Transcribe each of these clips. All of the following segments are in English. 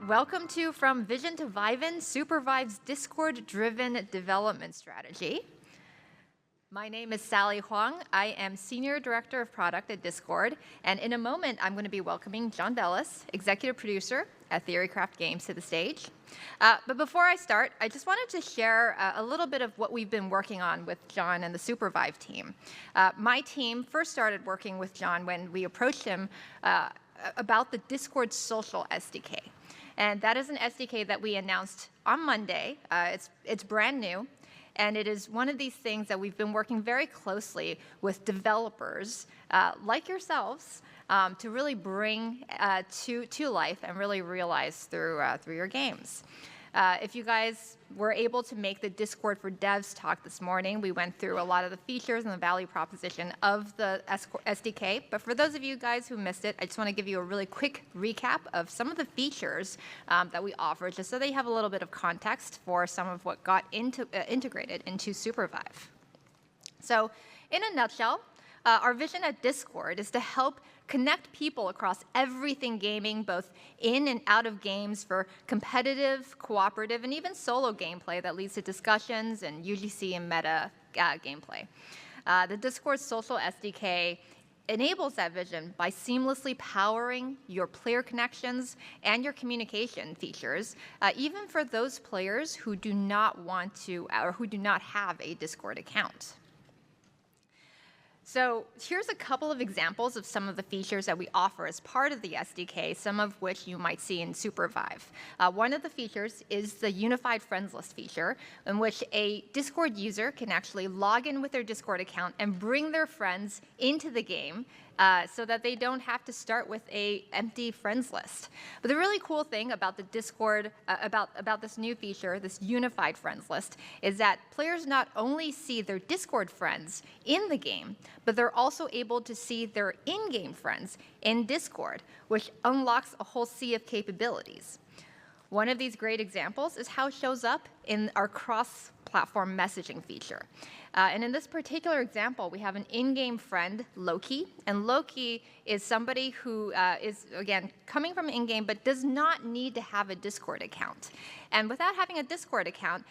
Welcome to From Vision to Vive'N, Supervive's Discord-driven development strategy. My name is Sally Huang. I am Senior Director of Product at Discord, and in a moment, I'm going to be welcoming John Bellis, Executive Producer at Theorycraft Games, to the stage. But before I start, I just wanted to share a little bit of what we've been working on with John and the Supervive team. My team first started working with John when we approached him about the Discord Social SDK. And that is an SDK that we announced on Monday. It's brand new, and it is one of these things that we've been working very closely with developers like yourselves to really bring to life and really realize through your games. If you guys were able to make the Discord for Devs talk this morning, we went through a lot of the features and the value proposition of the SDK. But for those of you guys who missed it, I just want to give you a really quick recap of some of the features that we offer, just so that you have a little bit of context for some of what got integrated into Supervive. So in a nutshell, our vision at Discord is to help connect people across everything gaming, both in and out of games, for competitive, cooperative, and even solo gameplay that leads to discussions and UGC and meta gameplay. The Discord Social SDK enables that vision by seamlessly powering your player connections and your communication features, even for those players who do not want to or who do not have a Discord account. So here's a couple of examples of some of the features that we offer as part of the SDK, some of which you might see in Supervive. One of the features is the Unified Friends List feature, in which a Discord user can actually log in with their Discord account and bring their friends into the game so that they don't have to start with an empty friends list. But the really cool thing about the Discord, about this new feature, this Unified Friends List, is that players not only see their Discord friends in the game, but they're also able to see their in-game friends in Discord, which unlocks a whole sea of capabilities. One of these great examples is how it shows up in our cross-platform messaging feature. And in this particular example, we have an in-game friend, Loki. And Loki is somebody who is, again, coming from in-game, but does not need to have a Discord account. And without having a Discord account,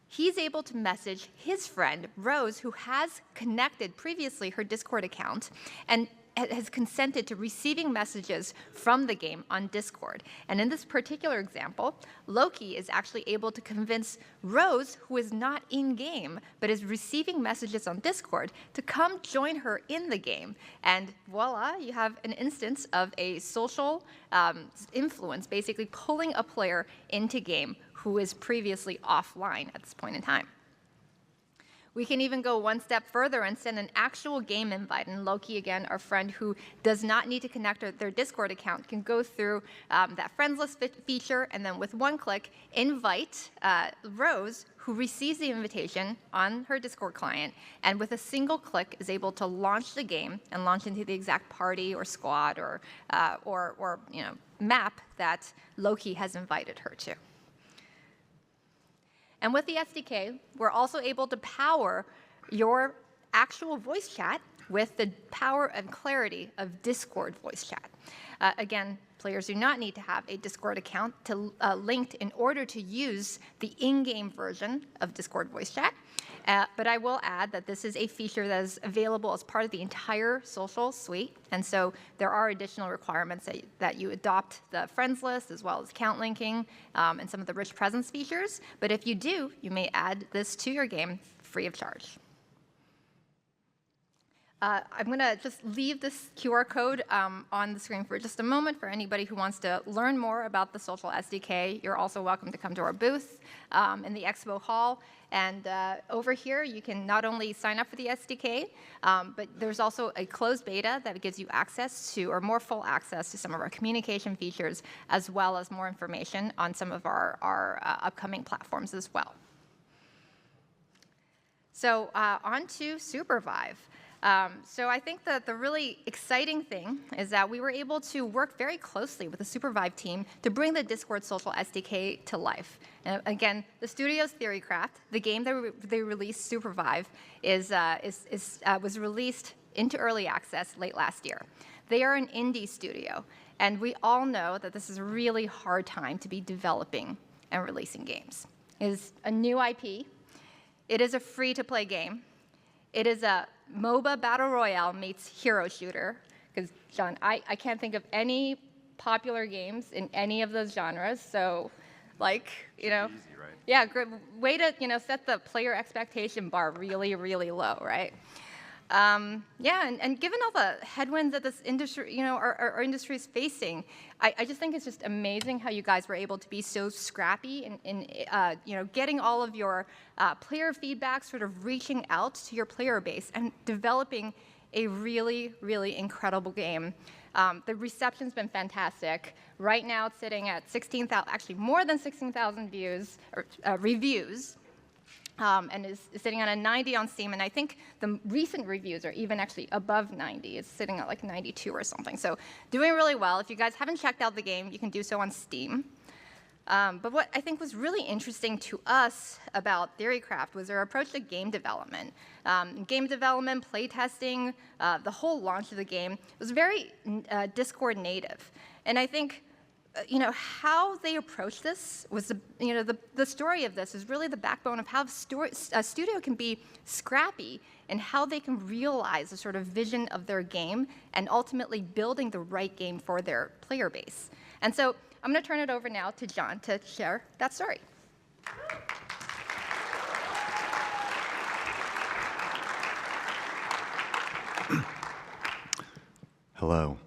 he's able to message his friend, Rose, who has connected previously her Discord account and has consented to receiving messages from the game on Discord. And in this particular example, Loki is actually able to convince Rose, who is not in-game, but is receiving messages on Discord, to come join her in the game. And voila, you have an instance of a social influence, basically pulling a player into game who is previously offline at this point in time. We can even go one step further and send an actual game invite. And Loki, again, our friend who does not need to connect their Discord account, can go through that friends list feature, and then with one click, invite Rose, who receives the invitation on her Discord client, and with a single click is able to launch the game and launch into the exact party or squad or map that Loki has invited her to. And with the SDK, we're also able to power your actual voice chat with the power and clarity of Discord voice chat. Again, players do not need to have a Discord account linked in order to use the in-game version of Discord voice chat. But I will add that this is a feature that is available as part of the entire social suite. And so there are additional requirements that you adopt the friends list, as well as account linking and some of the rich presence features. But if you do, you may add this to your game free of charge. I'm going to just leave this QR code on the screen for just a moment for anybody who wants to learn more about the Social SDK. You're also welcome to come to our booth in the expo hall. And over here, you can not only sign up for the SDK, but there's also a closed beta that gives you access to, or more full access to, some of our communication features, as well as more information on some of our upcoming platforms as well. So on to Supervive. So I think that the really exciting thing is that we were able to work very closely with the Supervive team to bring the Discord Social SDK to life. And again, the studio's Theorycraft, the game that they released, Supervive, was released into early access late last year. They are an indie studio, and we all know that this is a really hard time to be developing and releasing games. It is a new IP. It is a free-to-play game. It is a MOBA battle royale meets hero shooter. Because, John, I can't think of any popular games in any of those genres, so, like, you know. Easy, right? Yeah, great way to, set the player expectation bar really, really low, right? Yeah, and given all the headwinds that this industry, our industry is facing, I just think it's just amazing how you guys were able to be so scrappy in getting all of your player feedback, sort of reaching out to your player base and developing a really, really incredible game. The reception's been fantastic. Right now, it's sitting at 16,000, actually more than 16,000 views or reviews. And is sitting on a 90 on Steam, and I think the recent reviews are even actually above 90. It's sitting at like 92 or something. So doing really well. If you guys haven't checked out the game, you can do so on Steam. But what I think was really interesting to us about Theorycraft was their approach to game development. Game development, playtesting, the whole launch of the game was very Discord native. And I think how they approach this was the story of this is really the backbone of how a studio can be scrappy and how they can realize the sort of vision of their game and ultimately building the right game for their player base. And so I'm going to turn it over now to John to share that story. Hello.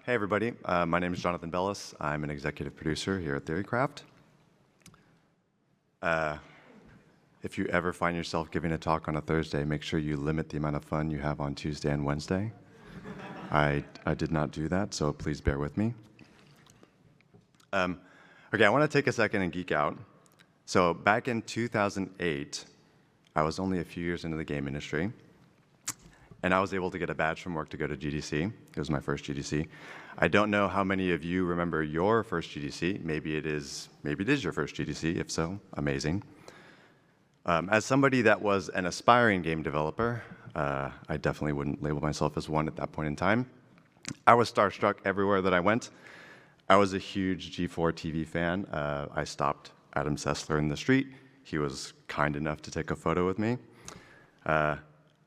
Hey, everybody. My name is Jonathan Bellis. I'm an executive producer here at Theorycraft. If you ever find yourself giving a talk on a Thursday, make sure you limit the amount of fun you have on Tuesday and Wednesday. I did not do that, so please bear with me. Okay, I want to take a second and geek out. So back in 2008, I was only a few years into the game industry. And I was able to get a badge from work to go to GDC. It was my first GDC. I don't know how many of you remember your first GDC. Maybe it is your first GDC. If so, amazing. As somebody that was an aspiring game developer, I definitely wouldn't label myself as one at that point in time. I was starstruck everywhere that I went. I was a huge G4 TV fan. I stopped Adam Sessler in the street. He was kind enough to take a photo with me.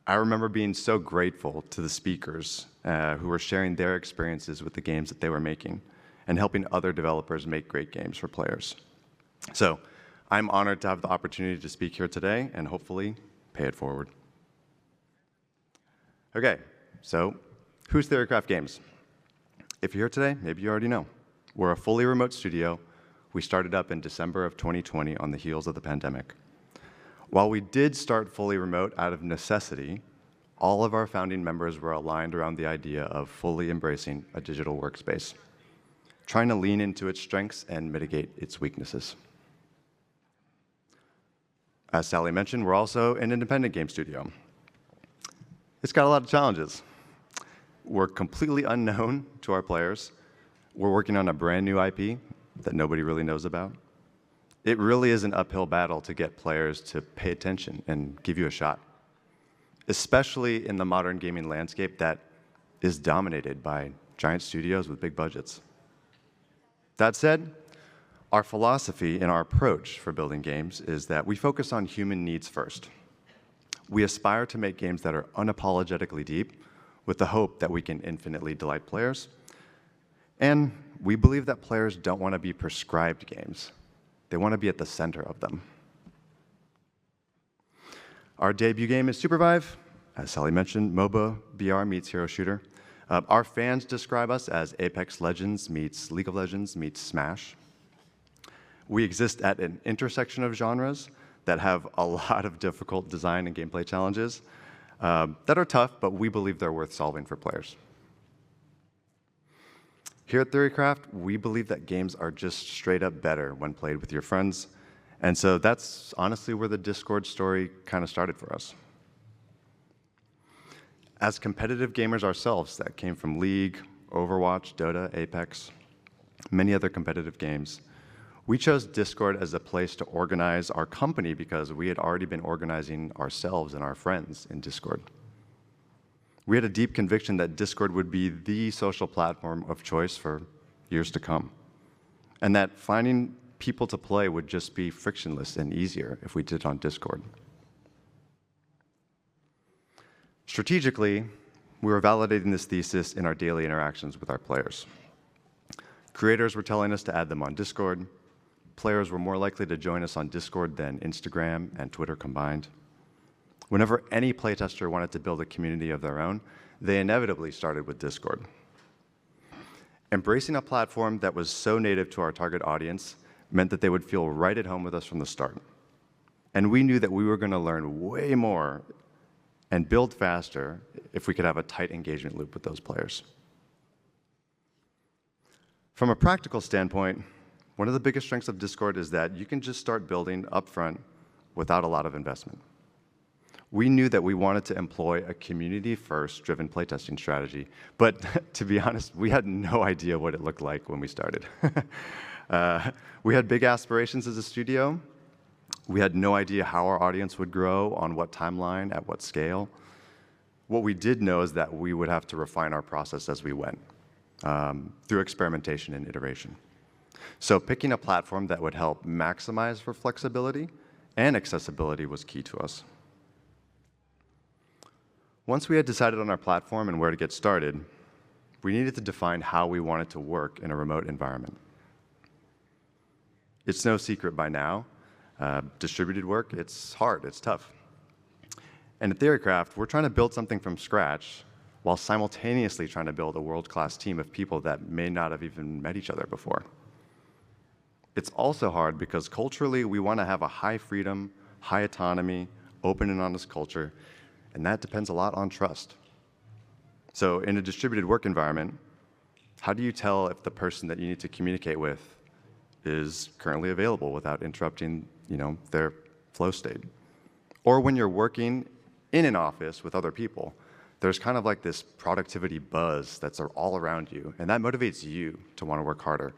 I remember being so grateful to the speakers who were sharing their experiences with the games that they were making and helping other developers make great games for players. So I'm honored to have the opportunity to speak here today and hopefully pay it forward. Okay, so who's Theorycraft Games? If you're here today, maybe you already know. We're a fully remote studio. We started up in December of 2020 on the heels of the pandemic. While we did start fully remote out of necessity, all of our founding members were aligned around the idea of fully embracing a digital workspace, trying to lean into its strengths and mitigate its weaknesses. As Sally mentioned, we're also an independent game studio. It's got a lot of challenges. We're completely unknown to our players. We're working on a brand new IP that nobody really knows about. It really is an uphill battle to get players to pay attention and give you a shot, especially in the modern gaming landscape that is dominated by giant studios with big budgets. That said, our philosophy and our approach for building games is that we focus on human needs first. We aspire to make games that are unapologetically deep with the hope that we can infinitely delight players. And we believe that players don't want to be prescribed games. They want to be at the center of them. Our debut game is Supervive. As Sally mentioned, MOBA BR meets hero shooter. Our fans describe us as Apex Legends meets League of Legends meets Smash. We exist at an intersection of genres that have a lot of difficult design and gameplay challenges that are tough, but we believe they're worth solving for players. Here at Theorycraft, we believe that games are just straight up better when played with your friends. And so that's honestly where the Discord story kind of started for us. As competitive gamers ourselves that came from League, Overwatch, Dota, Apex, many other competitive games, We chose Discord as a place to organize our company because we had already been organizing ourselves and our friends in Discord. We had a deep conviction that Discord would be the social platform of choice for years to come, and that finding people to play would just be frictionless and easier if we did it on Discord. Strategically, we were validating this thesis in our daily interactions with our players. Creators were telling us to add them on Discord. Players were more likely to join us on Discord than Instagram and Twitter combined. Whenever any playtester wanted to build a community of their own, they inevitably started with Discord. Embracing a platform that was so native to our target audience meant that they would feel right at home with us from the start. And we knew that we were going to learn way more and build faster if we could have a tight engagement loop with those players. From a practical standpoint, one of the biggest strengths of Discord is that you can just start building upfront without a lot of investment. We knew that we wanted to employ a community-first driven playtesting strategy, but to be honest, we had no idea what it looked like when we started. We had big aspirations as a studio. We had no idea how our audience would grow, on what timeline, at what scale. What we did know is that we would have to refine our process as we went, through experimentation and iteration. So picking a platform that would help maximize for flexibility and accessibility was key to us. Once we had decided on our platform and where to get started, we needed to define how we wanted to work in a remote environment. It's no secret by now, distributed work, it's hard, it's tough. And at Theorycraft, we're trying to build something from scratch while simultaneously trying to build a world-class team of people that may not have even met each other before. It's also hard because culturally, we want to have a high freedom, high autonomy, open and honest culture, and that depends a lot on trust. So in a distributed work environment, how do you tell if the person that you need to communicate with is currently available without interrupting, their flow state? Or when you're working in an office with other people, there's kind of like this productivity buzz that's all around you, and that motivates you to want to work harder.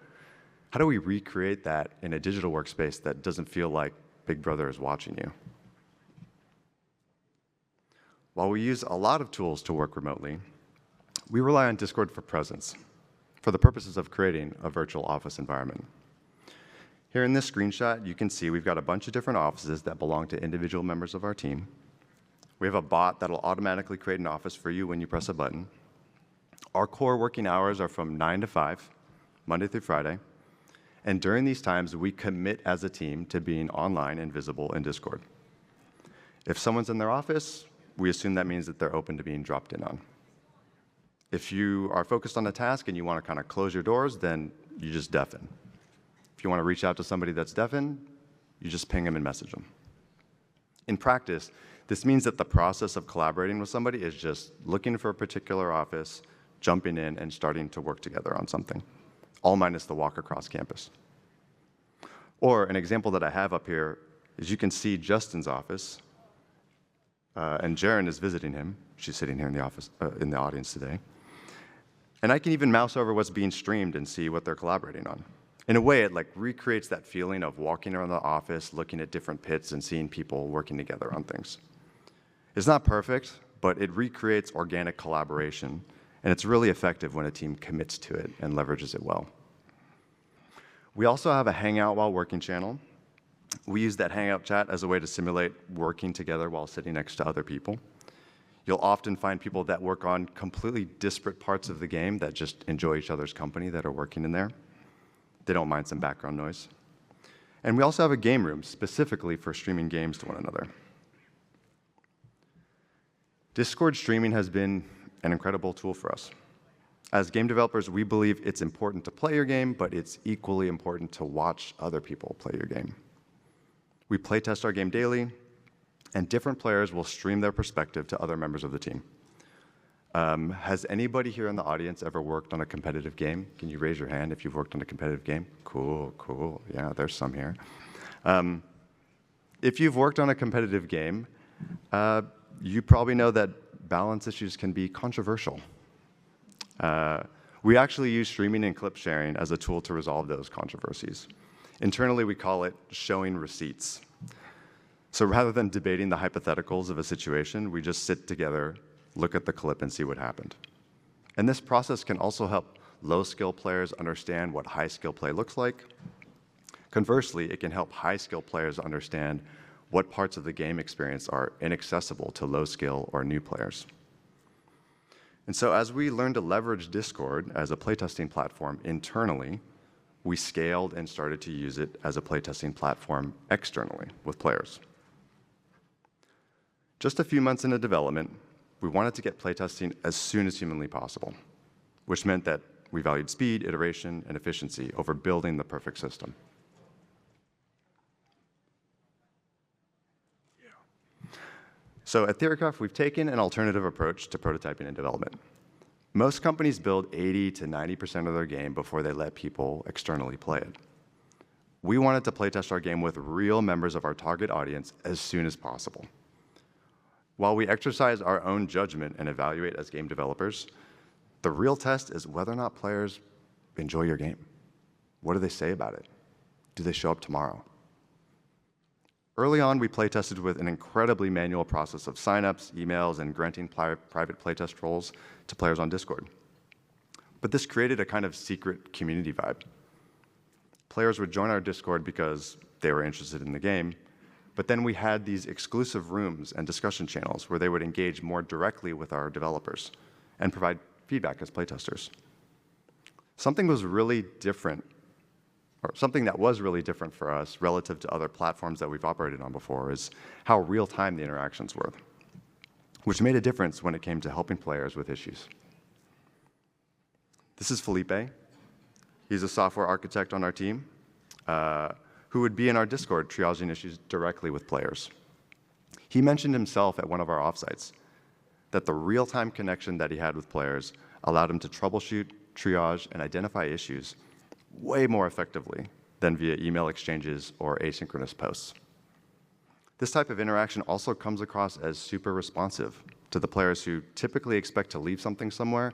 How do we recreate that in a digital workspace that doesn't feel like Big Brother is watching you? While we use a lot of tools to work remotely, we rely on Discord for presence, for the purposes of creating a virtual office environment. Here in this screenshot, you can see we've got a bunch of different offices that belong to individual members of our team. We have a bot that'll automatically create an office for you when you press a button. Our core working hours are from 9 to 5, Monday through Friday. And during these times, we commit as a team to being online and visible in Discord. If someone's in their office, we assume that means that they're open to being dropped in on. If you are focused on a task and you want to kind of close your doors, then you just deafen. If you want to reach out to somebody that's deafen, you just ping them and message them. In practice, this means that the process of collaborating with somebody is just looking for a particular office, jumping in, and starting to work together on something, all minus the walk across campus. Or an example that I have up here is you can see Justin's office, and Jaren is visiting him. She's sitting here in the office, in the audience today. And I can even mouse over what's being streamed and see what they're collaborating on. In a way, it recreates that feeling of walking around the office, looking at different pits, and seeing people working together on things. It's not perfect, but it recreates organic collaboration, and it's really effective when a team commits to it and leverages it well. We also have a Hangout while working channel. We use that Hangout chat as a way to simulate working together while sitting next to other people. You'll often find people that work on completely disparate parts of the game that just enjoy each other's company that are working in there. They don't mind some background noise. And we also have a game room specifically for streaming games to one another. Discord streaming has been an incredible tool for us. As game developers, we believe it's important to play your game, but it's equally important to watch other people play your game. We playtest our game daily, and different players will stream their perspective to other members of the team. Has anybody here in the audience ever worked on a competitive game? Can you raise your hand if you've worked on a competitive game? Cool, cool. Yeah, there's some here. If you've worked on a competitive game, you probably know that balance issues can be controversial. We actually use streaming and clip sharing as a tool to resolve those controversies. Internally, we call it showing receipts. So rather than debating the hypotheticals of a situation, we just sit together, look at the clip, and see what happened. And this process can also help low-skill players understand what high-skill play looks like. Conversely, it can help high-skill players understand what parts of the game experience are inaccessible to low-skill or new players. And so as we learned to leverage Discord as a playtesting platform internally, we scaled and started to use it as a playtesting platform externally with players. Just a few months into development, we wanted to get playtesting as soon as humanly possible, which meant that we valued speed, iteration, and efficiency over building the perfect system. So at Theorycraft, we've taken an alternative approach to prototyping and development. Most companies build 80 to 90% of their game before they let people externally play it. We wanted to playtest our game with real members of our target audience as soon as possible. While we exercise our own judgment and evaluate as game developers, the real test is whether or not players enjoy your game. What do they say about it? Do they show up tomorrow? Early on, we playtested with an incredibly manual process of signups, emails, and granting private playtest roles to players on Discord. But this created a kind of secret community vibe. Players would join our Discord because they were interested in the game, but then we had these exclusive rooms and discussion channels where they would engage more directly with our developers and provide feedback as playtesters. Something that was really different for us relative to other platforms that we've operated on before is how real-time the interactions were, which made a difference when it came to helping players with issues. This is Felipe. He's a software architect on our team who would be in our Discord triaging issues directly with players. He mentioned himself at one of our offsites that the real-time connection that he had with players allowed him to troubleshoot, triage, and identify issues way more effectively than via email exchanges or asynchronous posts. This type of interaction also comes across as super responsive to the players who typically expect to leave something somewhere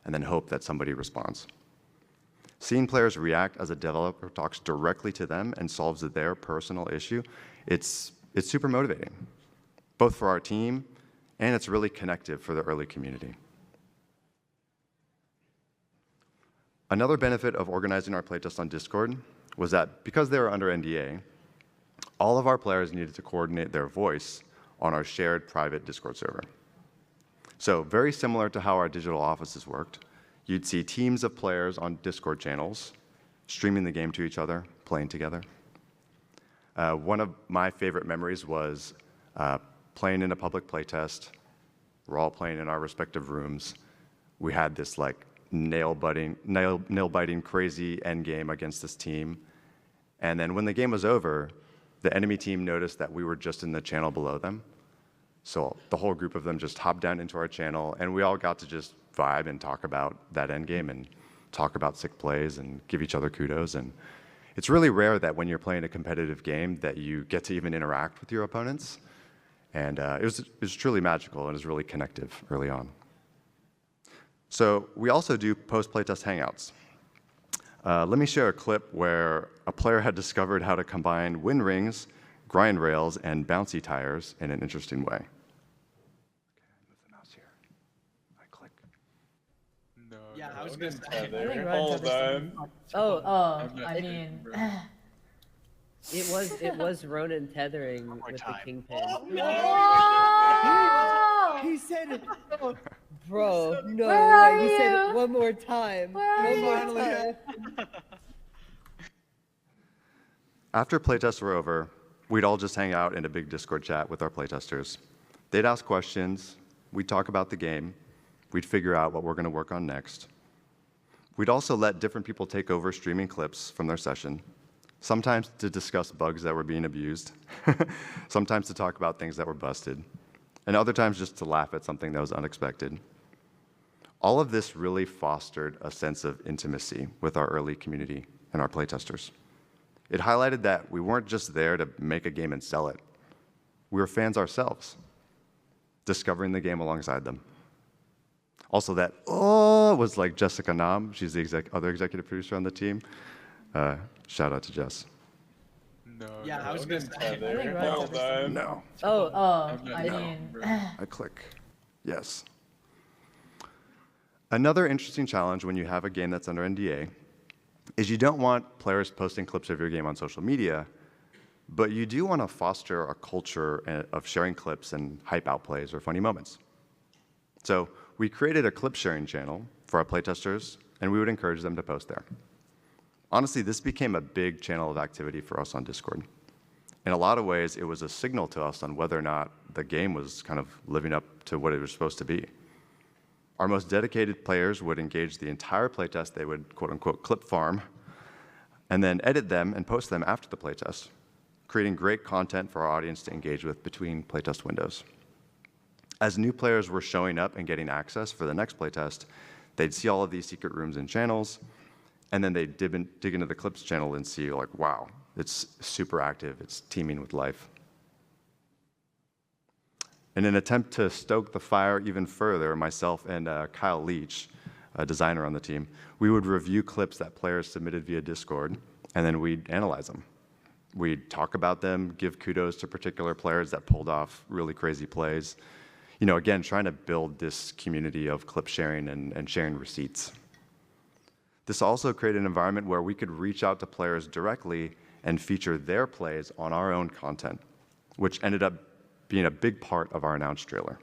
and then hope that somebody responds. Seeing players react as a developer talks directly to them and solves their personal issue, it's super motivating, both for our team and it's really connective for the early community. Another benefit of organizing our playtest on Discord was that because they were under NDA, all of our players needed to coordinate their voice on our shared private Discord server. So very similar to how our digital offices worked, you'd see teams of players on Discord channels streaming the game to each other, playing together. One of my favorite memories was playing in a public playtest. We're all playing in our respective rooms. We had this like nail-biting crazy endgame against this team. And then when the game was over, the enemy team noticed that we were just in the channel below them. So the whole group of them just hopped down into our channel, and we all got to just vibe and talk about that endgame and talk about sick plays and give each other kudos. And it's really rare that when you're playing a competitive game that you get to even interact with your opponents. And it was truly magical and it was really connective early on. So we also do post-playtest hangouts. Let me share a clip where a player had discovered how to combine wind rings, grind rails, and bouncy tires in an interesting way. Okay, I move the mouse here. I click. No, Yeah, no, I was gonna Ronan say. Tether. Hold on. I mean, it was Ronan tethering One more with time. the kingpin. He said, Bro, no Where are way. He said you? it one more time. One more time. After playtests were over, we'd all just hang out in a big Discord chat with our playtesters. They'd ask questions, we'd talk about the game, we'd figure out what we're going to work on next. We'd also let different people take over streaming clips from their session, sometimes to discuss bugs that were being abused, sometimes to talk about things that were busted, and other times just to laugh at something that was unexpected. All of this really fostered a sense of intimacy with our early community and our playtesters. It highlighted that we weren't just there to make a game and sell it. We were fans ourselves, discovering the game alongside them. Also that, was like Jessica Nam. She's the other executive producer on the team. Shout out to Jess. No. Yeah, I was no, gonna say. Tether. Right. Hold on. No. Oh, I mean, I click yes. Another interesting challenge when you have a game that's under NDA is you don't want players posting clips of your game on social media, but you do want to foster a culture of sharing clips and hype out plays or funny moments. So we created a clip sharing channel for our playtesters, and we would encourage them to post there. Honestly, this became a big channel of activity for us on Discord. In a lot of ways, it was a signal to us on whether or not the game was kind of living up to what it was supposed to be. Our most dedicated players would engage the entire playtest. They would, quote unquote, clip farm, and then edit them and post them after the playtest, creating great content for our audience to engage with between playtest windows. As new players were showing up and getting access for the next playtest, they'd see all of these secret rooms and channels, and then they'd dig into the clips channel and see, like, wow, it's super active, it's teeming with life. In an attempt to stoke the fire even further, myself and Kyle Leach, a designer on the team, we would review clips that players submitted via Discord, and then we'd analyze them. We'd talk about them, give kudos to particular players that pulled off really crazy plays. You know, again, trying to build this community of clip sharing and sharing receipts. This also created an environment where we could reach out to players directly and feature their plays on our own content, which ended up being a big part of our announced trailer.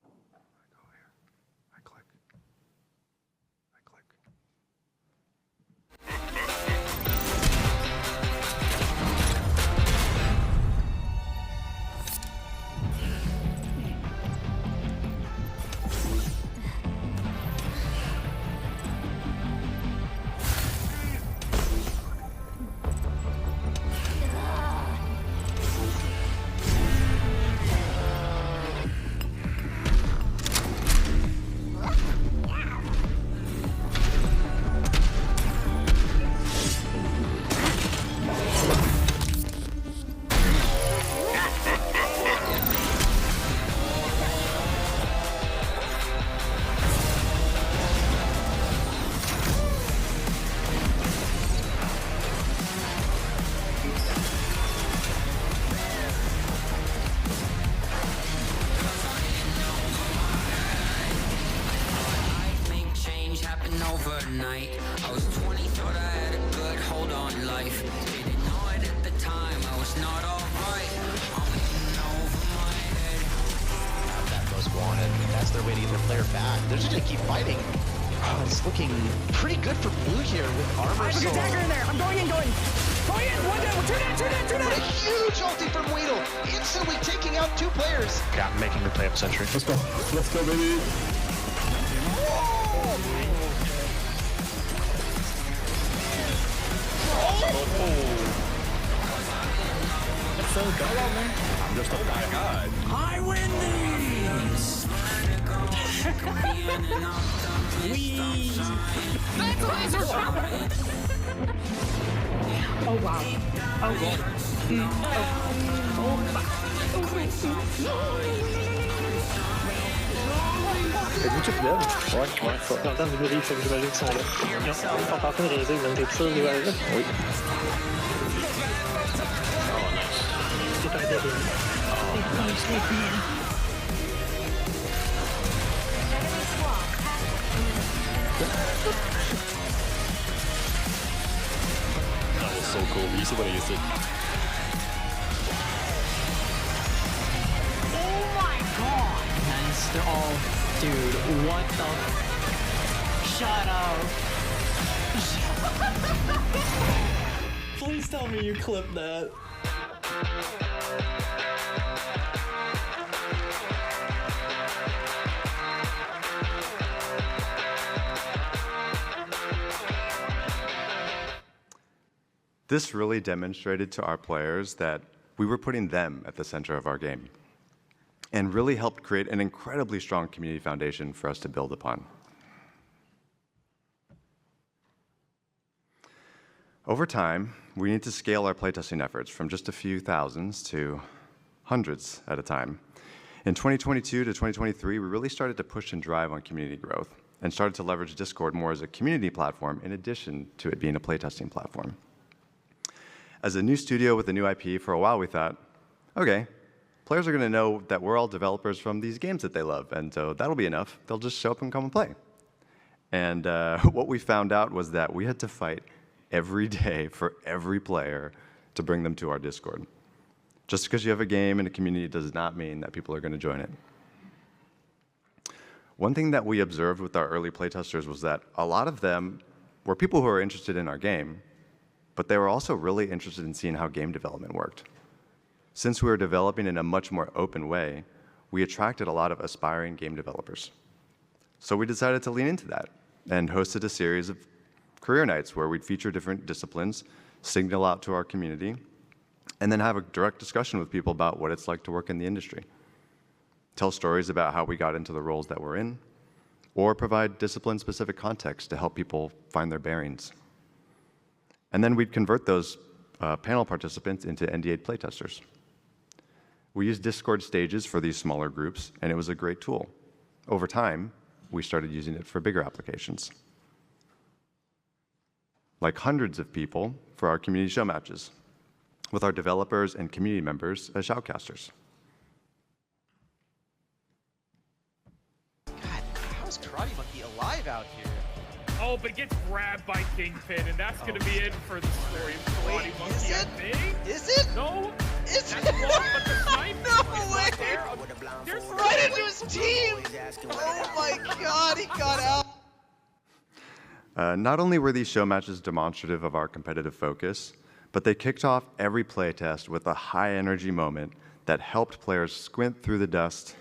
I go here, I click, I click. Overnight, I was 20, thought I had a good hold on life. Didn't know it at the time, I was not alright. I'm in over my head. Have that most wanted. That's their way to get their player back. They're just gonna keep fighting. Oh, it's looking pretty good for blue here with armor. I have a good dagger in there. I'm going in. Going in. One down. Two down. But a huge ulti from Weedle, instantly taking out 2 players. Got making the play up Sentry. Let's go, baby. That's so good. I'm just a bad guy. I win these. That's laser shot. Oh wow. Oh god. Muito cuidado. Ótimo. Não, tá no grid, foi de que são olha. Não, faltar com reza, não tem pessoas de guarda. Oi. Oh, nice. Que tá dele. Oh, nice. That was so cool. You see what I used it. Oh my god. nice. They're all, dude, what the? Shut up. Please tell me you clipped that. This really demonstrated to our players that we were putting them at the center of our game, and really helped create an incredibly strong community foundation for us to build upon. Over time, we need to scale our playtesting efforts from just a few thousands to hundreds at a time. In 2022 to 2023, we really started to push and drive on community growth and started to leverage Discord more as a community platform in addition to it being a playtesting platform. As a new studio with a new IP, for a while we thought, okay, players are going to know that we're all developers from these games that they love, and so that'll be enough. They'll just show up and come and play. And what we found out was that we had to fight every day for every player to bring them to our Discord. Just because you have a game in a community does not mean that people are going to join it. One thing that we observed with our early playtesters was that a lot of them were people who were interested in our game, but they were also really interested in seeing how game development worked. Since we were developing in a much more open way, we attracted a lot of aspiring game developers. So we decided to lean into that and hosted a series of career nights where we'd feature different disciplines, signal out to our community, and then have a direct discussion with people about what it's like to work in the industry. Tell stories about how we got into the roles that we're in, or provide discipline-specific context to help people find their bearings. And then we'd convert those panel participants into ND8 playtesters. We used Discord stages for these smaller groups, and it was a great tool. Over time, we started using it for bigger applications, like hundreds of people for our community show matches, with our developers and community members as shoutcasters. God, how is Karate Monkey alive out here? Oh, but it gets grabbed by Kingpin, and that's gonna be it for the story of Karate Monkey, is I it? think. Is it? No? Is That's it? one, but the snipe No is way! not there. There's Right into his team! Oh my god, he got out! Not only were these show matches demonstrative of our competitive focus, but they kicked off every playtest with a high-energy moment that helped players squint through the dust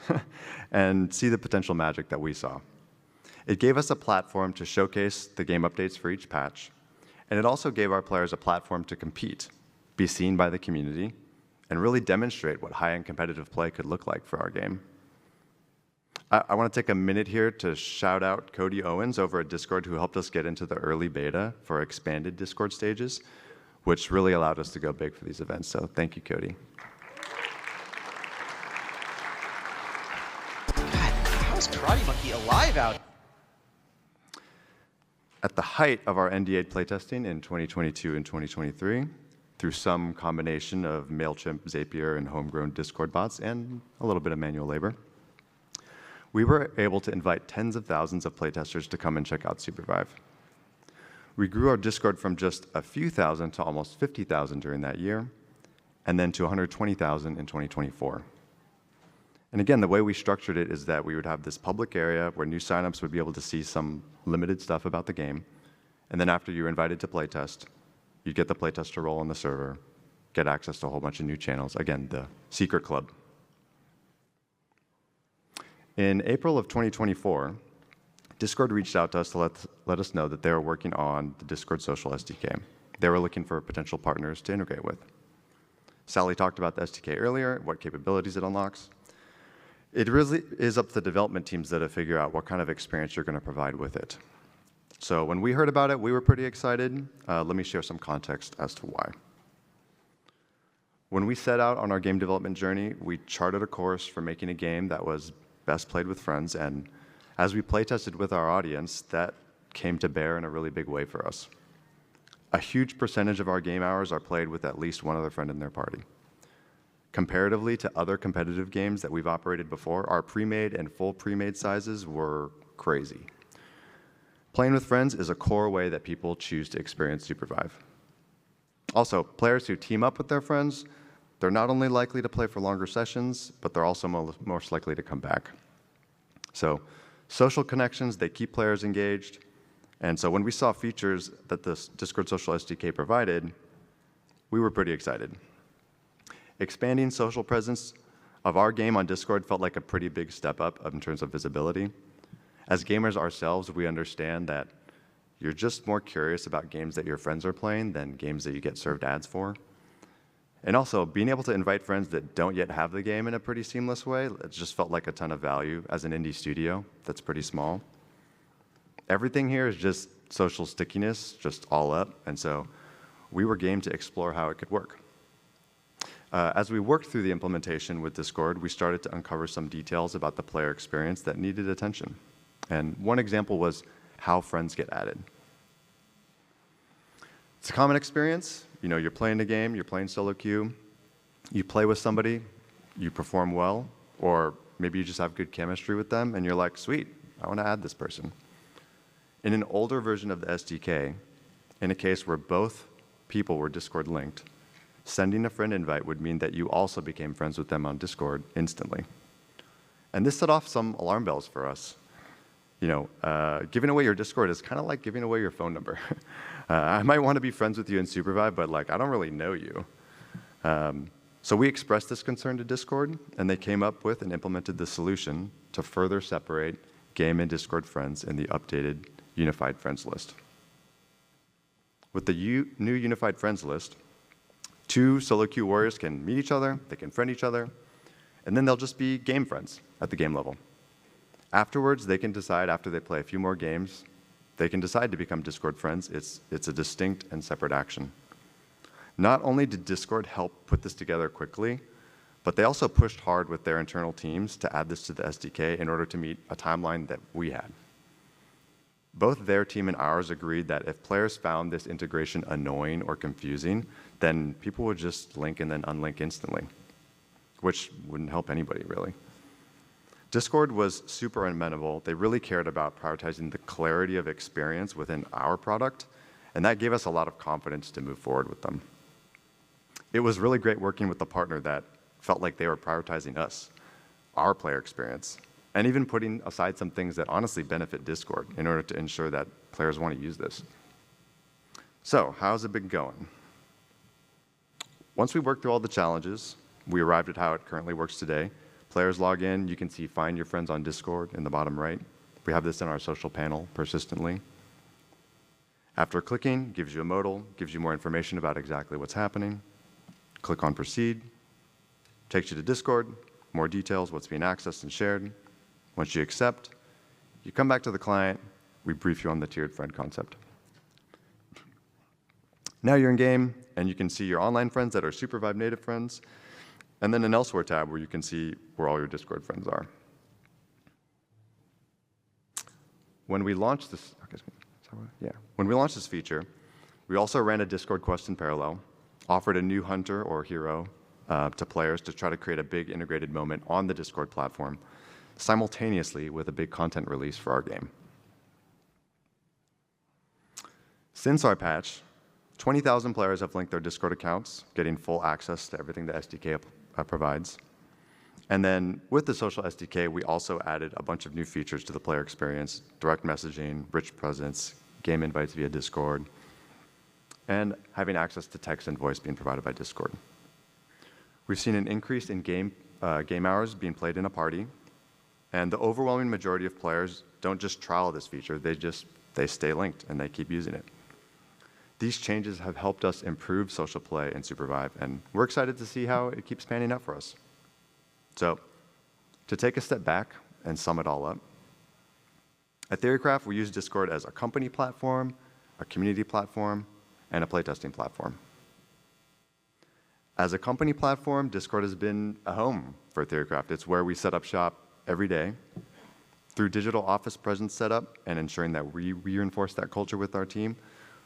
and see the potential magic that we saw. It gave us a platform to showcase the game updates for each patch, and it also gave our players a platform to compete, be seen by the community, and really demonstrate what high-end competitive play could look like for our game. I want to take a minute here to shout out Cody Owens over at Discord, who helped us get into the early beta for expanded Discord stages, which really allowed us to go big for these events. So thank you, Cody. God, how is Karate Monkey alive out? At the height of our ND8 playtesting in 2022 and 2023, through some combination of MailChimp, Zapier, and homegrown Discord bots, and a little bit of manual labor, we were able to invite tens of thousands of playtesters to come and check out Supervive. We grew our Discord from just a few thousand to almost 50,000 during that year, and then to 120,000 in 2024. And again, the way we structured it is that we would have this public area where new signups would be able to see some limited stuff about the game, and then after you were invited to playtest, you'd get the playtester role on the server, get access to a whole bunch of new channels, again, the secret club. In April of 2024, Discord reached out to us to let us know that they were working on the Discord Social SDK. They were looking for potential partners to integrate with. Sally talked about the SDK earlier, what capabilities it unlocks. It really is up to the development teams to figure out what kind of experience you're going to provide with it. So when we heard about it, we were pretty excited. Let me share some context as to why. When we set out on our game development journey, we charted a course for making a game that was best played with friends, and as we playtested with our audience, that came to bear in a really big way for us. A huge percentage of our game hours are played with at least one other friend in their party. Comparatively to other competitive games that we've operated before, our pre-made and full pre-made sizes were crazy. Playing with friends is a core way that people choose to experience Supervive. Also, players who team up with their friends, they're not only likely to play for longer sessions, but they're also most likely to come back. So, social connections, they keep players engaged. And so when we saw features that the Discord Social SDK provided, we were pretty excited. Expanding social presence of our game on Discord felt like a pretty big step up in terms of visibility. As gamers ourselves, we understand that you're just more curious about games that your friends are playing than games that you get served ads for. And also, being able to invite friends that don't yet have the game in a pretty seamless way, it just felt like a ton of value as an indie studio that's pretty small. Everything here is just social stickiness, just all up, and so we were game to explore how it could work. As we worked through the implementation with Discord, we started to uncover some details about the player experience that needed attention. And one example was how friends get added. It's a common experience, you're playing a game, you're playing solo queue, you play with somebody, you perform well, or maybe you just have good chemistry with them, and you're like, sweet, I want to add this person. In an older version of the SDK, in a case where both people were Discord linked, sending a friend invite would mean that you also became friends with them on Discord instantly. And this set off some alarm bells for us. Giving away your Discord is kind of like giving away your phone number. I might want to be friends with you in Supervive, but I don't really know you. So we expressed this concern to Discord, and they came up with and implemented the solution to further separate game and Discord friends in the updated unified friends list. With the new unified friends list, 2 solo queue warriors can meet each other, they can friend each other, and then they'll just be game friends at the game level. Afterwards, they can decide, after they play a few more games, they can decide to become Discord friends. It's a distinct and separate action. Not only did Discord help put this together quickly, but they also pushed hard with their internal teams to add this to the SDK in order to meet a timeline that we had. Both their team and ours agreed that if players found this integration annoying or confusing, then people would just link and then unlink instantly, which wouldn't help anybody, really. Discord was super amenable. They really cared about prioritizing the clarity of experience within our product, and that gave us a lot of confidence to move forward with them. It was really great working with a partner that felt like they were prioritizing us, our player experience, and even putting aside some things that honestly benefit Discord in order to ensure that players want to use this. So, how's it been going? Once we worked through all the challenges, we arrived at how it currently works today. Players log in, you can see Find Your Friends on Discord in the bottom right. We have this in our social panel persistently. After clicking, gives you a modal, gives you more information about exactly what's happening. Click on Proceed, takes you to Discord, more details, what's being accessed and shared. Once you accept, you come back to the client, we brief you on the tiered friend concept. Now you're in game, and you can see your online friends that are Supervive native friends, and then an Elsewhere tab where you can see where all your Discord friends are. When we launched this, when we launched this feature, we also ran a Discord quest in parallel, offered a new hunter or hero to players to try to create a big integrated moment on the Discord platform, simultaneously with a big content release for our game. Since our patch, 20,000 players have linked their Discord accounts, getting full access to everything the SDK provides. And then with the social SDK, we also added a bunch of new features to the player experience: direct messaging, rich presence, game invites via Discord, and having access to text and voice being provided by Discord. We've seen an increase in game hours being played in a party, and the overwhelming majority of players don't just trial this feature, they stay linked and they keep using it. These changes have helped us improve social play in Supervive, and we're excited to see how it keeps panning out for us. So, to take a step back and sum it all up, at Theorycraft, we use Discord as a company platform, a community platform, and a playtesting platform. As a company platform, Discord has been a home for Theorycraft. It's where we set up shop every day. Through digital office presence setup and ensuring that we reinforce that culture with our team,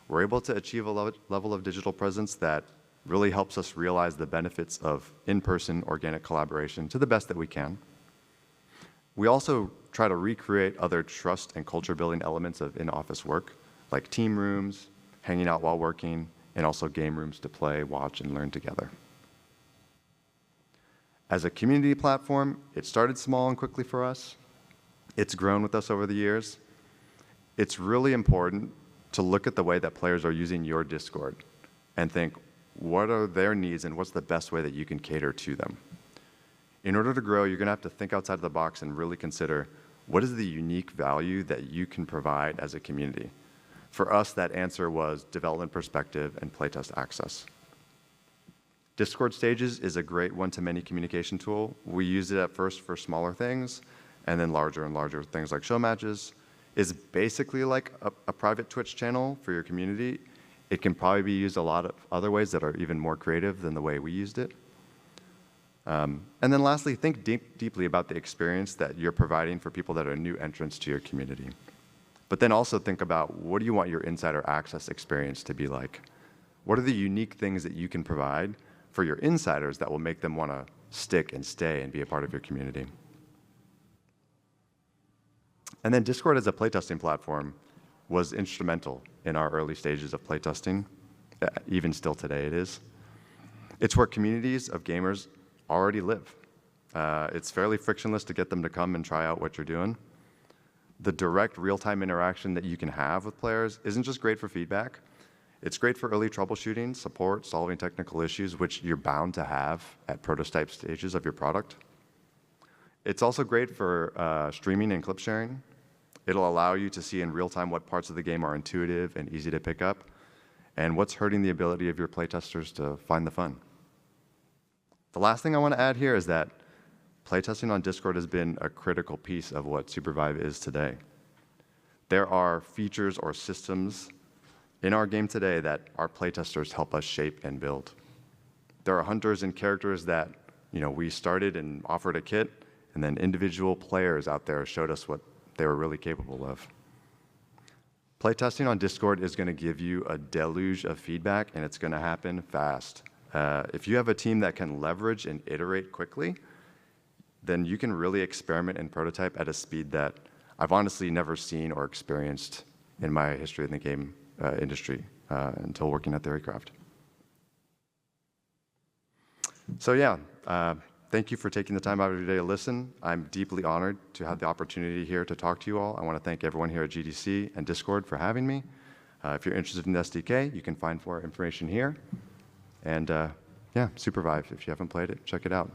we're able to achieve a level of digital presence that really helps us realize the benefits of in-person organic collaboration to the best that we can. We also try to recreate other trust and culture-building elements of in-office work, like team rooms, hanging out while working, and also game rooms to play, watch, and learn together. As a community platform, it started small and quickly for us. It's grown with us over the years. It's really important to look at the way that players are using your Discord and think, what are their needs and what's the best way that you can cater to them? In order to grow, you're going to have to think outside the box and really consider, what is the unique value that you can provide as a community? For us, that answer was development perspective and playtest access. Discord Stages is a great one-to-many communication tool. We used it at first for smaller things, and then larger and larger things like show matches. It's basically like a private Twitch channel for your community. It can probably be used a lot of other ways that are even more creative than the way we used it. And then lastly, think deeply about the experience that you're providing for people that are new entrants to your community. But then also think about, what do you want your insider access experience to be like? What are the unique things that you can provide for your insiders that will make them want to stick and stay and be a part of your community? And then Discord as a playtesting platform was instrumental in our early stages of playtesting. Even still today it is. It's where communities of gamers already live. It's fairly frictionless to get them to come and try out what you're doing. The direct real-time interaction that you can have with players isn't just great for feedback. It's great for early troubleshooting, support, solving technical issues, which you're bound to have at prototype stages of your product. It's also great for streaming and clip sharing. It'll allow you to see in real time what parts of the game are intuitive and easy to pick up, and what's hurting the ability of your playtesters to find the fun. The last thing I want to add here is that playtesting on Discord has been a critical piece of what Supervive is today. There are features or systems in our game today that our playtesters help us shape and build. There are hunters and characters that we started and offered a kit, and then individual players out there showed us what they were really capable of. Playtesting on Discord is going to give you a deluge of feedback, and it's going to happen fast. If you have a team that can leverage and iterate quickly, then you can really experiment and prototype at a speed that I've honestly never seen or experienced in my history in the game industry until working at Theorycraft. So yeah, thank you for taking the time out of your day to listen. I'm deeply honored to have the opportunity here to talk to you all. I want to thank everyone here at GDC and Discord for having me. If you're interested in the SDK, you can find more information here. And yeah, Supervive, if you haven't played it, check it out.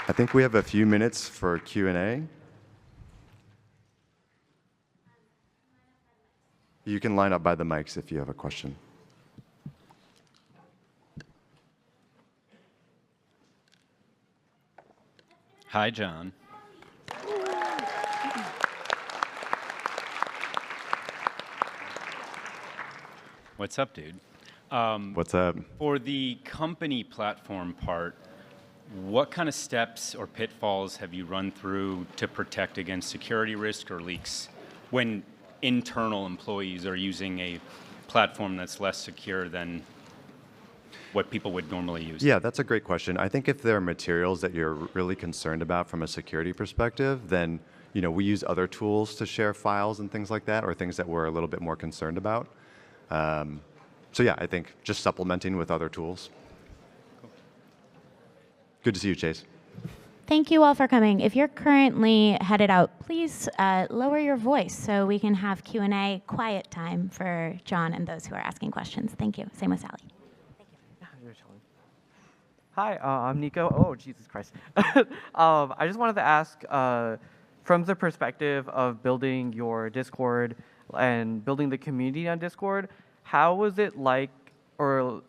I think we have a few minutes for Q&A. You can line up by the mics if you have a question. Hi, John. What's up, dude? What's up? For the company platform part, what kind of steps or pitfalls have you run through to protect against security risk or leaks when internal employees are using a platform that's less secure than what people would normally use? Yeah, that's a great question. I think if there are materials that you're really concerned about from a security perspective, then we use other tools to share files and things like that, or things that we're a little bit more concerned about. So yeah, I think just supplementing with other tools. Good to see you, Chase. Thank you all for coming. If you're currently headed out, please lower your voice so we can have Q&A quiet time for John and those who are asking questions. Thank you. Same with Sally. Hi, I'm Nico. Oh, Jesus Christ. I just wanted to ask, from the perspective of building your Discord and building the community on Discord, how was it like, how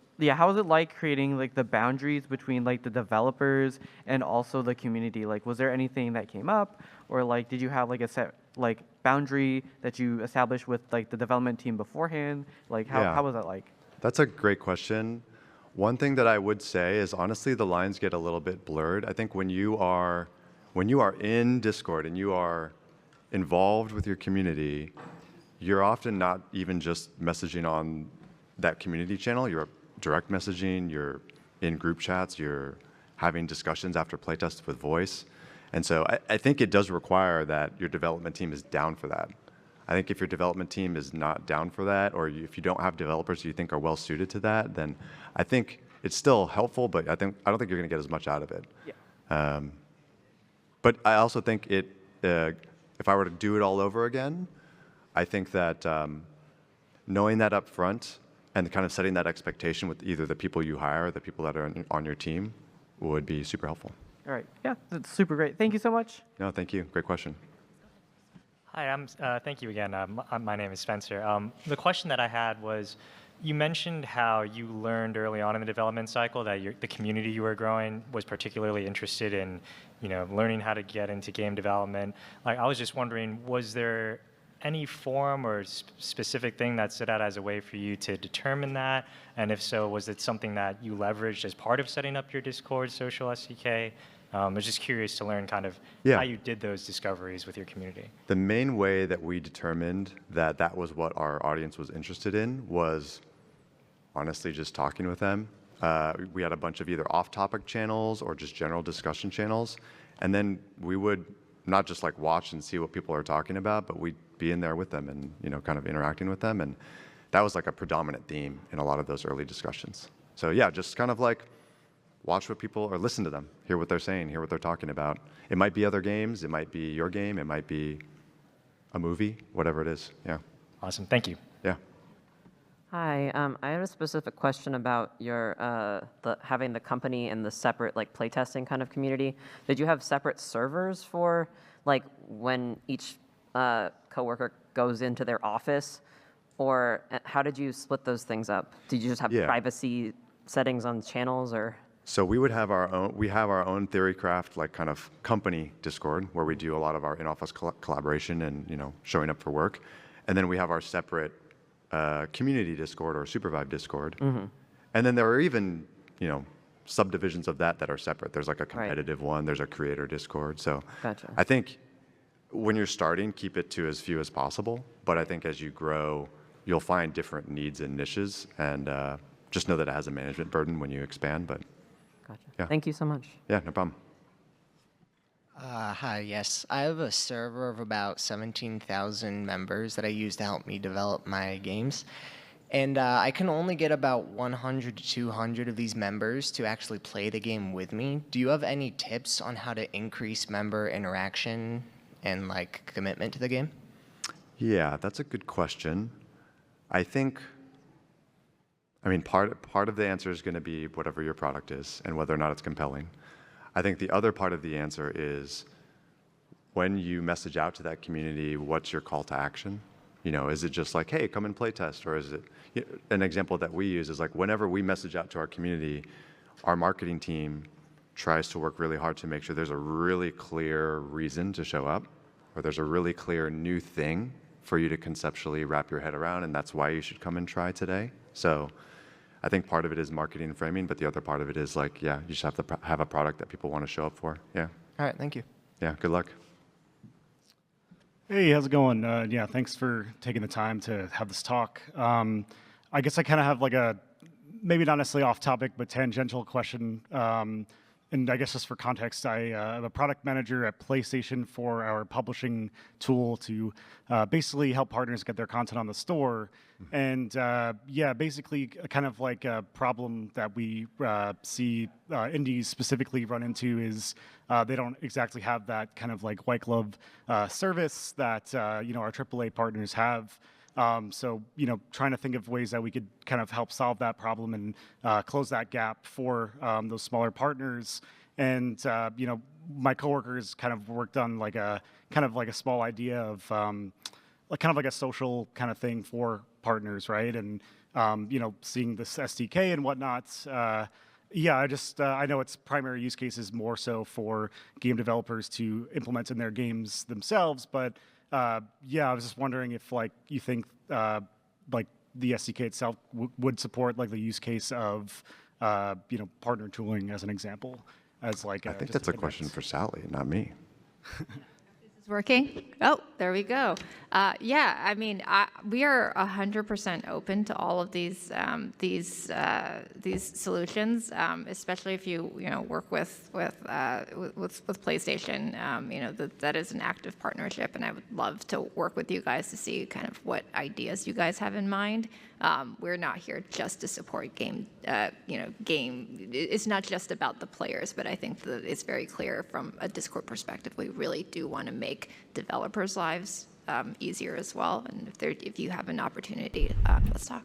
was it like creating the boundaries between the developers and also the community? Was there anything that came up, or did you have a set boundary that you established with the development team beforehand? How was that like? That's a great question. One thing that I would say is honestly the lines get a little bit blurred. I think when you are in Discord and you are involved with your community, you're often not even just messaging on that community channel. You're direct messaging, you're in group chats, you're having discussions after playtests with voice. And so I think it does require that your development team is down for that. I think if your development team is not down for that, or if you don't have developers you think are well suited to that, then I think it's still helpful, but I don't think you're going to get as much out of it. Yeah. But I also think if I were to do it all over again, I think that knowing that up front and kind of setting that expectation with either the people you hire or the people that are on your team would be super helpful. All right. Yeah, that's super great. Thank you so much. No, thank you. Great question. Hi, thank you again. My name is Spencer. The question that I had was, you mentioned how you learned early on in the development cycle that the community you were growing was particularly interested in, learning how to get into game development. I was just wondering, was there any form or specific thing that stood out as a way for you to determine that? And if so, was it something that you leveraged as part of setting up your Discord social SDK? I was just curious to learn kind of how you did those discoveries with your community. The main way that we determined that that was what our audience was interested in was honestly just talking with them. We had a bunch of either off-topic channels or just general discussion channels. And then we would not just like watch and see what people are talking about, but we'd be in there with them and, you know, kind of interacting with them. And that was like a predominant theme in a lot of those early discussions. So yeah, just kind of like watch what people, or listen to them, hear what they're saying, hear what they're talking about. It might be other games, it might be your game, it might be a movie, whatever it is. Yeah. Awesome. Thank you. Yeah. Hi, I have a specific question about your having the company and the separate like playtesting kind of community. Did you have separate servers for like when each coworker goes into their office, or how did you split those things up? Did you just have privacy settings on channels, or? So we would have our own. We have our own Theorycraft like kind of company Discord where we do a lot of our in-office collaboration and, you know, showing up for work, and then we have our separate community Discord or Supervive Discord. Mm-hmm. And then there are even, you know, subdivisions of that that are separate. There's like a competitive one, there's a creator Discord. So Gotcha. I think when you're starting, keep it to as few as possible. But I think as you grow, you'll find different needs and niches, and just know that it has a management burden when you expand. But Gotcha. Yeah. Thank you so much. Yeah, no problem. Hi, yes. I have a server of about 17,000 members that I use to help me develop my games. And I can only get about 100 to 200 of these members to actually play the game with me. Do you have any tips on how to increase member interaction and like commitment to the game? Yeah, that's a good question. I think, I mean, part of the answer is going to be whatever your product is and whether or not it's compelling. I think the other part of the answer is when you message out to that community, what's your call to action? You know, is it just like, hey, come and play test? Or is it, an example that we use is like whenever we message out to our community, our marketing team tries to work really hard to make sure there's a really clear reason to show up, or there's a really clear new thing for you to conceptually wrap your head around, and that's why you should come and try today. So I think part of it is marketing and framing, but the other part of it is like, yeah, you just have to have a product that people want to show up for. Yeah. All right, thank you. Yeah, good luck. Hey, how's it going? Yeah, thanks for taking the time to have this talk. I guess I kind of have like a, maybe not necessarily off topic, but tangential question. And I guess just for context, I am a product manager at PlayStation for our publishing tool to basically help partners get their content on the store. And yeah, basically kind of like a problem that we see indies specifically run into is they don't exactly have that kind of like white glove service that you know, our AAA partners have. So, you know, trying to think of ways that we could kind of help solve that problem and close that gap for those smaller partners. And, you know, my coworkers kind of worked on like a small idea of like kind of like a social kind of thing for partners, right? And, you know, seeing this SDK and whatnot. Yeah, I know its primary use case is more so for game developers to implement in their games themselves, but yeah, I was just wondering if like you think like the SDK itself would support like the use case of you know, partner tooling as an example, as like I think that's a question for Sally, not me. Is working? Oh, there we go. Yeah, I mean, we are 100% open to all of these solutions, especially if you know, work with PlayStation. You know, that is an active partnership, and I would love to work with you guys to see kind of what ideas you guys have in mind. We're not here just to support game. You know, game. It's not just about the players, but I think that it's very clear from a Discord perspective. We really do want to make developers' lives easier as well. And if you have an opportunity, let's talk.